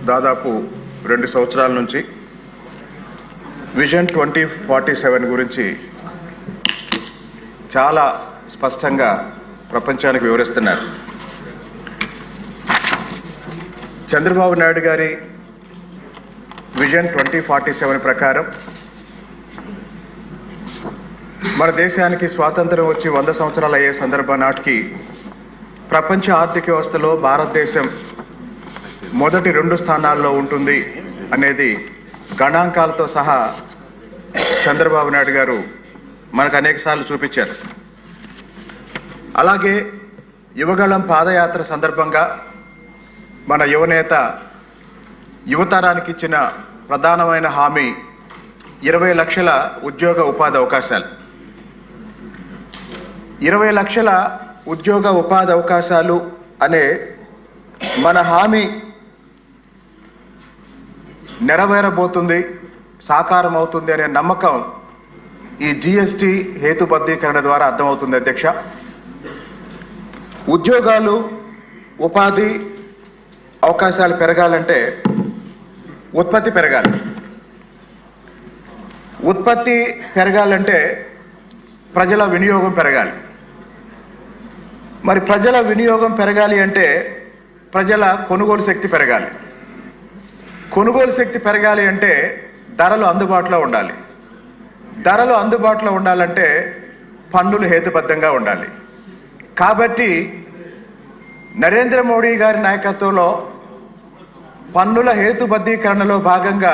దాదాపు 2 సంవత్సరాల నుంచి విజన్ 2047 గురించి చాలా స్పష్టంగా ప్రపంచానికి వివరిస్తున్నారు. చంద్రబాబు నాయుడు గారి విజన్ 2047 ప్రకారం మన దేశానికి స్వాతంత్రం వచ్చి 100 సంవత్సరాలు అయ్యే సందర్భం నాటికి ప్రపంచ ఆర్థిక వ్యవస్థలో భారతదేశం మొదటి 2 స్థానాల్లో ఉంటుంది అనేది గణాంకాలతో సహా చంద్రబాబు నాయుడు గారు మనకు అనేకసార్లు చూపించారు. అలాగే యువగళం పాదయాత్ర సందర్భంగా మన యువనేత యువతరానికి ఇచ్చిన ప్రధానమైన హామీ 20 లక్షల ఉద్యోగ ఉపాధి అవకాశాలు. 20 లక్షల ఉద్యోగ ఉపాధి అవకాశాలు అనే మన హామీ నెరవేరబోతుంది, సాకారం అవుతుంది అనే నమ్మకం ఈ జిఎస్టి హేతుబద్ధీకరణ ద్వారా అర్థమవుతుంది. అధ్యక్ష, ఉద్యోగాలు ఉపాధి అవకాశాలు పెరగాలంటే ఉత్పత్తి పెరగాలి. ఉత్పత్తి పెరగాలంటే ప్రజల వినియోగం పెరగాలి. మరి ప్రజల వినియోగం పెరగాలి అంటే ప్రజల కొనుగోలు శక్తి పెరగాలి. కొనుగోలు శక్తి పెరగాలి అంటే ధరలు అందుబాటులో ఉండాలి. ధరలు అందుబాటులో ఉండాలంటే పన్నులు హేతుబద్ధంగా ఉండాలి. కాబట్టి నరేంద్ర మోడీ గారి నాయకత్వంలో పన్నుల హేతుబద్ధీకరణలో భాగంగా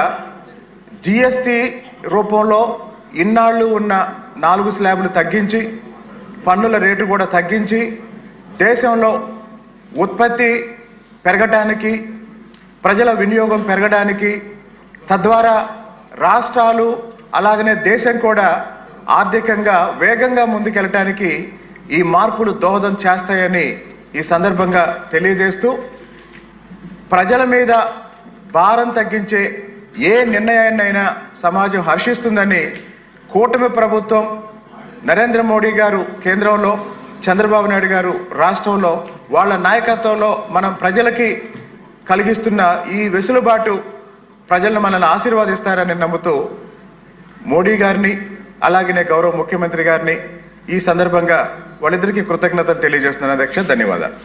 జిఎస్టి రూపంలో ఇన్నాళ్ళు ఉన్న 4 స్లాబులు తగ్గించి పన్నుల రేటు కూడా తగ్గించి దేశంలో ఉత్పత్తి పెరగడానికి, ప్రజల వినియోగం పెరగడానికి, తద్వారా రాష్ట్రాలు అలాగనే దేశం కూడా ఆర్థికంగా వేగంగా ముందుకెళ్ళటానికి ఈ మార్పులు దోహదం చేస్తాయని ఈ సందర్భంగా తెలియజేస్తూ, ప్రజల మీద భారం తగ్గించే ఏ నిర్ణయాన్నైనా సమాజం హర్షిస్తుందని కూటమి ప్రభుత్వం, నరేంద్ర మోడీ గారు కేంద్రంలో, చంద్రబాబు నాయుడు గారు రాష్ట్రంలో వాళ్ళ నాయకత్వంలో మనం ప్రజలకి కలిగిస్తున్న ఈ వెసులుబాటు ప్రజలను మనల్ని ఆశీర్వాదిస్తారని నమ్ముతూ మోడీ గారిని అలాగనే గౌరవ ముఖ్యమంత్రి గారిని ఈ సందర్భంగా వాళ్ళిద్దరికీ కృతజ్ఞతలు తెలియజేస్తున్నాను. అధ్యక్ష, ధన్యవాదాలు.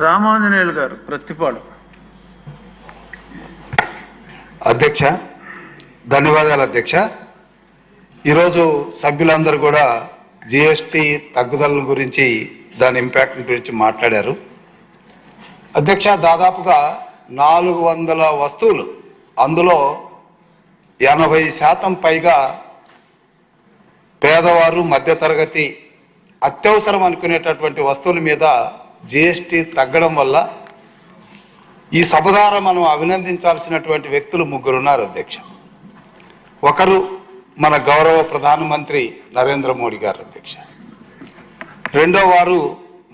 రామాంజనేయులు గారు ప్రతిపాడు. అధ్యక్ష, ధన్యవాదాలు అధ్యక్ష. ఈరోజు సభ్యులందరూ కూడా జిఎస్టి తగ్గుదల గురించి, దాని ఇంపాక్ట్ గురించి మాట్లాడారు. అధ్యక్ష, దాదాపుగా 400 వస్తువులు, అందులో 80% పైగా పేదవారు, మధ్యతరగతి, అత్యవసరం అనుకునేటటువంటి వస్తువుల మీద జిఎస్టి తగ్గడం వల్ల ఈ సభ ద్వారా మనం అభినందించాల్సినటువంటి వ్యక్తులు 3 ఉన్నారు అధ్యక్ష. ఒకరు మన గౌరవ ప్రధానమంత్రి నరేంద్ర మోడీ గారు అధ్యక్ష. రెండో వారు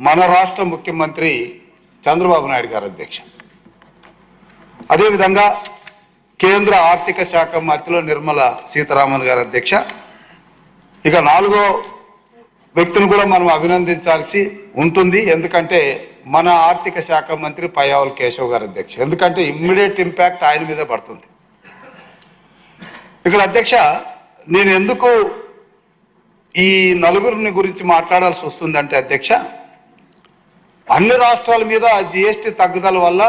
మన రాష్ట్ర ముఖ్యమంత్రి చంద్రబాబు నాయుడు గారు అధ్యక్ష. అదేవిధంగా కేంద్ర ఆర్థిక శాఖ మంత్రిలో నిర్మలా సీతారామన్ గారు అధ్యక్ష. ఇక 4వ వ్యక్తిని కూడా మనం అభినందించాల్సి ఉంటుంది, ఎందుకంటే మన ఆర్థిక శాఖ మంత్రి పయ్యావుల కేశవ్ గారు అధ్యక్ష. ఎందుకంటే ఇమ్మీడియట్ ఇంపాక్ట్ ఆయన మీద పడుతుంది. ఇక్కడ అధ్యక్ష, నేను ఎందుకు ఈ 4 గురించి మాట్లాడాల్సి వస్తుందంటే అధ్యక్ష, అన్ని రాష్ట్రాల మీద జిఎస్టి తగ్గుదల వల్ల,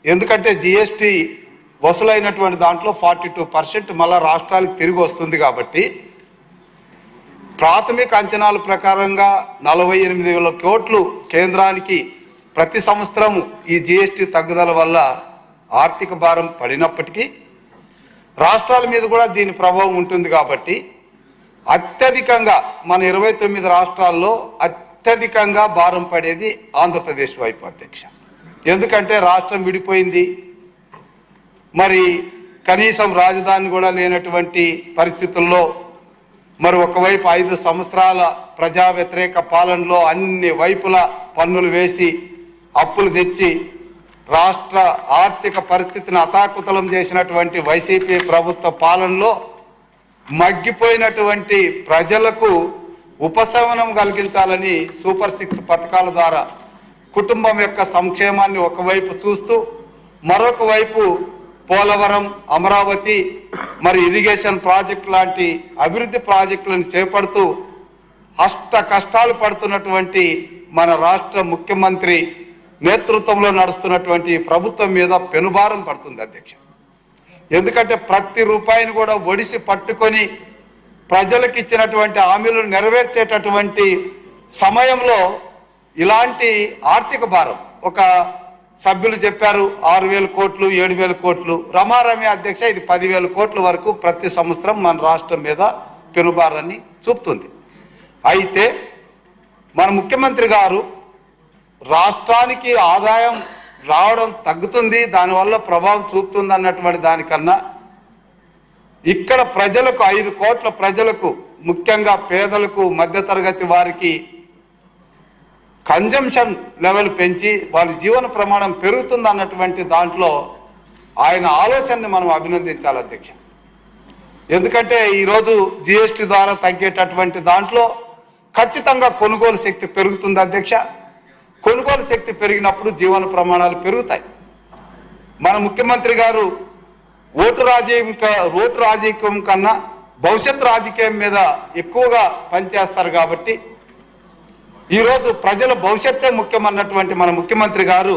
ఎందుకంటే జిఎస్టి వసూలైనటువంటి దాంట్లో 42% మళ్ళా రాష్ట్రాలకు తిరిగి వస్తుంది. కాబట్టి ప్రాథమిక అంచనాల ప్రకారంగా 48,000 కోట్లు కేంద్రానికి ప్రతి సంవత్సరం ఈ జిఎస్టి తగ్గుదల వల్ల ఆర్థిక భారం పడినప్పటికీ రాష్ట్రాల మీద కూడా దీని ప్రభావం ఉంటుంది. కాబట్టి అత్యధికంగా మన 29 రాష్ట్రాల్లో అత్యధికంగా భారం పడేది ఆంధ్రప్రదేశ్ వైపు అధ్యక్ష. ఎందుకంటే రాష్ట్రం విడిపోయింది, మరి కనీసం రాజధాని కూడా లేనటువంటి పరిస్థితుల్లో, మరి ఒకవైపు 5 సంవత్సరాల ప్రజా వ్యతిరేక పాలనలో అన్ని వైపులా పన్నులు వేసి అప్పులు తెచ్చి రాష్ట్ర ఆర్థిక పరిస్థితిని అతాకుతలం చేసినటువంటి వైసీపీ ప్రభుత్వ పాలనలో మగ్గిపోయినటువంటి ప్రజలకు ఉపశమనం కలిగించాలని సూపర్ 6 పథకాల ద్వారా కుటుంబం యొక్క సంక్షేమాన్ని ఒకవైపు చూస్తూ మరొక వైపు పోలవరం, అమరావతి, మరి ఇరిగేషన్ ప్రాజెక్ట్ లాంటి అభివృద్ధి ప్రాజెక్టులను చేపడుతూ అష్ట కష్టాలు పడుతున్నటువంటి మన రాష్ట్ర ముఖ్యమంత్రి నేతృత్వంలో నడుస్తున్నటువంటి ప్రభుత్వం మీద పెనుభారం పడుతుంది అధ్యక్ష. ఎందుకంటే ప్రతి రూపాయిని కూడా ఒడిసి పట్టుకొని ప్రజలకు ఇచ్చినటువంటి హామీలను నెరవేర్చేటటువంటి సమయంలో ఇలాంటి ఆర్థిక భారం, ఒక సభ్యులు చెప్పారు 6,000 కోట్లు 7,000 కోట్లు, రమారమి అధ్యక్ష ఇది 10,000 కోట్ల వరకు ప్రతి సంవత్సరం మన రాష్ట్రం మీద పెనుభారాన్ని చూపుతుంది. అయితే మన ముఖ్యమంత్రి గారు రాష్ట్రానికి ఆదాయం రావడం తగ్గుతుంది, దానివల్ల ప్రభావం చూపుతుంది అన్నటువంటి దానికన్నా ఇక్కడ ప్రజలకు 5 కోట్ల ప్రజలకు, ముఖ్యంగా పేదలకు, మధ్యతరగతి వారికి కన్జంప్షన్ లెవెల్ పెంచి వాళ్ళ జీవన ప్రమాణం పెరుగుతుంది అన్నటువంటి దాంట్లో ఆయన ఆలోచనని మనం అభినందించాలి అధ్యక్ష. ఎందుకంటే ఈరోజు జిఎస్టీ ద్వారా తగ్గేటటువంటి దాంట్లో ఖచ్చితంగా కొనుగోలు శక్తి పెరుగుతుంది అధ్యక్ష. కొనుగోలు శక్తి పెరిగినప్పుడు జీవన ప్రమాణాలు పెరుగుతాయి. మన ముఖ్యమంత్రి గారు ఓటు రాజకీయం కన్నా భవిష్యత్ రాజకీయం మీద ఎక్కువగా పనిచేస్తారు కాబట్టి ఈరోజు ప్రజల భవిష్యత్తే ముఖ్యమన్నటువంటి మన ముఖ్యమంత్రి గారు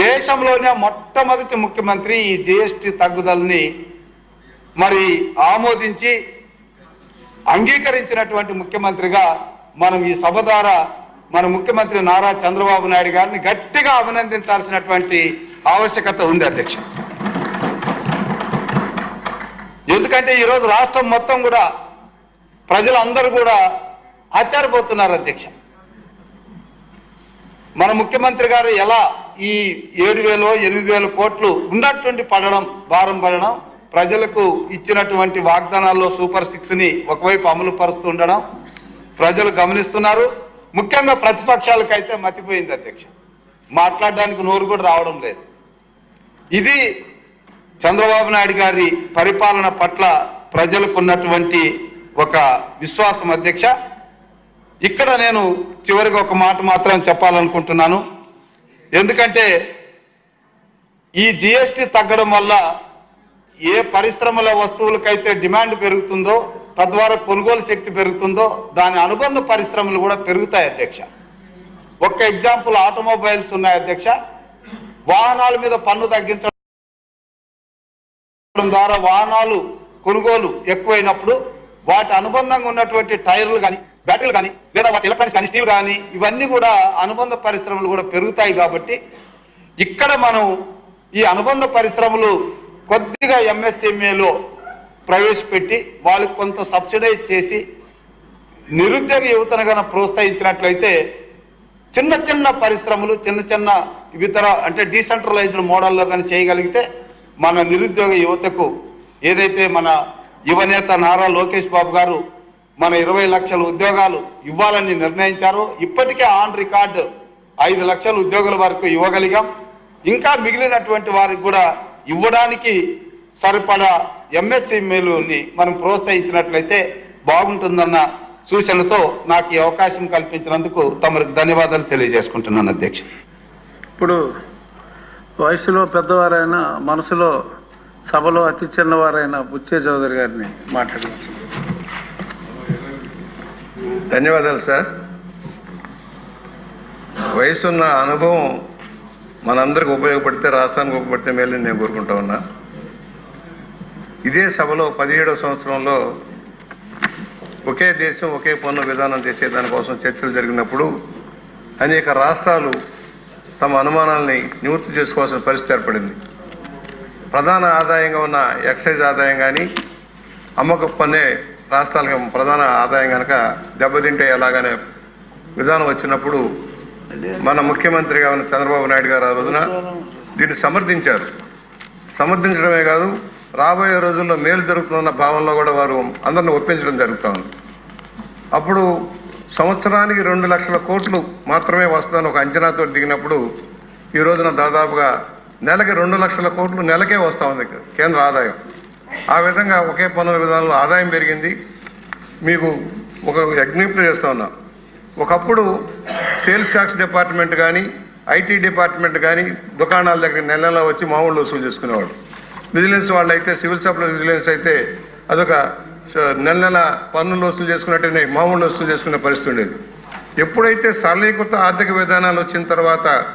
దేశంలోనే మొట్టమొదటి ముఖ్యమంత్రి ఈ జిఎస్టీ తగ్గుదలని మరి ఆమోదించి అంగీకరించినటువంటి ముఖ్యమంత్రిగా మనం ఈ సభ ద్వారా మన ముఖ్యమంత్రి నారా చంద్రబాబు నాయుడు గారిని గట్టిగా అభినందించాల్సినటువంటి ఆవశ్యకత ఉంది అధ్యక్ష. ఎందుకంటే ఈరోజు రాష్ట్రం మొత్తం కూడా ప్రజలందరూ కూడా ఆశ్చర్యపోతున్నారు అధ్యక్ష. మన ముఖ్యమంత్రి గారు ఎలా ఈ 7,000 8,000 కోట్లు ఉన్నటువంటి భారం పడడం, ప్రజలకు ఇచ్చినటువంటి వాగ్దానాల్లో సూపర్ 6ని ఒకవైపు అమలు పరుస్తూ ఉండడం ప్రజలు గమనిస్తున్నారు. ముఖ్యంగా ప్రతిపక్షాలకైతే మతిపోయింది అధ్యక్ష, మాట్లాడడానికి నోరు కూడా రావడం లేదు. ఇది చంద్రబాబు నాయుడు గారి పరిపాలన పట్ల ప్రజలకు ఉన్నటువంటి ఒక విశ్వాసం అధ్యక్ష. ఇక్కడ నేను చివరికి ఒక మాట మాత్రం చెప్పాలనుకుంటున్నాను. ఎందుకంటే ఈ జిఎస్టీ తగ్గడం వల్ల ఏ పరిశ్రమల వస్తువులకైతే డిమాండ్ పెరుగుతుందో, తద్వారా కొనుగోలు శక్తి పెరుగుతుందో, దాని అనుబంధ పరిశ్రమలు కూడా పెరుగుతాయి అధ్యక్ష. ఒక్క ఎగ్జాంపుల్ ఆటోమొబైల్స్ ఉన్నాయి అధ్యక్ష. వాహనాల మీద పన్ను తగ్గించడం ద్వారా వాహనాలు కొనుగోలు ఎక్కువైనప్పుడు వాటి అనుబంధంగా ఉన్నటువంటి టైర్లు కానీ, బ్యాటరీలు కానీ, లేదా వాటి ఎలక్ట్రానిక్స్ కానీ, స్టీల్ కానీ, ఇవన్నీ కూడా అనుబంధ పరిశ్రమలు కూడా పెరుగుతాయి. కాబట్టి ఇక్కడ మనం ఈ అనుబంధ పరిశ్రమలు కొద్దిగా ఎంఎస్ఎంఏలో ప్రవేశపెట్టి వాళ్ళకి కొంత సబ్సిడైజ్ చేసి నిరుద్యోగ యువతను కనుక ప్రోత్సహించినట్లయితే చిన్న చిన్న పరిశ్రమలు, చిన్న ఇతర అంటే డీసెంట్రలైజ్డ్ మోడల్లో కానీ చేయగలిగితే మన నిరుద్యోగ యువతకు ఏదైతే మన యువనేత నారా లోకేష్ బాబు గారు మన 20 లక్షల ఉద్యోగాలు ఇవ్వాలని నిర్ణయించారో, ఇప్పటికే ఆన్ రికార్డు 5 లక్షల ఉద్యోగుల వరకు ఇవ్వగలిగాం. ఇంకా మిగిలినటువంటి వారికి కూడా ఇవ్వడానికి సరిపడా ఎంఎస్ఎంఈలని మనం ప్రోత్సహించినట్లయితే బాగుంటుందన్న సూచనతో నాకు ఈ అవకాశం కల్పించినందుకు తమరికి ధన్యవాదాలు తెలియజేసుకుంటున్నాను అధ్యక్ష. ఇప్పుడు వయసులో పెద్దవారైన మనసులో సభలో అతి చిన్నవారైన బుచ్చే చౌదరి గారిని మాట్లాడవచ్చు. ధన్యవాదాలు సార్. వయసున్న అనుభవం మనందరికి ఉపయోగపడితే, రాష్ట్రానికి ఉపయోగపడితే మేలని నేను కోరుకుంటా ఉన్నా. ఇదే సభలో 17వ సంవత్సరంలో ఒకే దేశం ఒకే పన్ను విధానం చేసే దానికోసం చర్చలు జరిగినప్పుడు అనేక రాష్ట్రాలు తమ అనుమానాల్ని నివృత్తి చేసుకోవాల్సిన పరిస్థితి ఏర్పడింది. ప్రధాన ఆదాయంగా ఉన్న ఎక్సైజ్ ఆదాయం కానీ, అమ్మకపు పన్నే రాష్ట్రాలకు ప్రధాన ఆదాయం కనుక దెబ్బతింటే ఎలాగనే విధానం వచ్చినప్పుడు మన ముఖ్యమంత్రిగా ఉన్న చంద్రబాబు నాయుడు గారు ఆ రోజున దీన్ని సమర్థించారు. సమర్థించడమే కాదు, రాబోయే రోజుల్లో మేలు జరుగుతుందన్న భావనలో కూడా వారు అందరిని ఒప్పించడం జరుగుతూ ఉంది. అప్పుడు సంవత్సరానికి 2 లక్షల కోట్లు మాత్రమే వస్తుందని ఒక అంచనాతో దిగినప్పుడు ఈ రోజున దాదాపుగా నెలకి 2 లక్షల కోట్లు నెలకే వస్తూ ఉంది కేంద్ర ఆదాయం. ఆ విధంగా ఒకే పన్నుల విధానంలో ఆదాయం పెరిగింది. మీకు ఒక విజ్ఞప్తి చేస్తూ ఉన్నా, ఒకప్పుడు సేల్స్ ట్యాక్స్ డిపార్ట్మెంట్ కానీ, ఐటీ డిపార్ట్మెంట్ కానీ దుకాణాల దగ్గర నెల నెలా వచ్చి మామూలు వసూలు చేసుకునేవాడు. విజిలెన్స్ వాళ్ళు అయితే, సివిల్ సప్లై విజిలెన్స్ అయితే అదొక నెల నెల పన్నులు వసూలు చేసుకున్నట్టునే మామూలు వసూలు చేసుకునే పరిస్థితి ఉండేది. ఎప్పుడైతే సరళీకృత ఆర్థిక విధానాలు వచ్చిన తర్వాత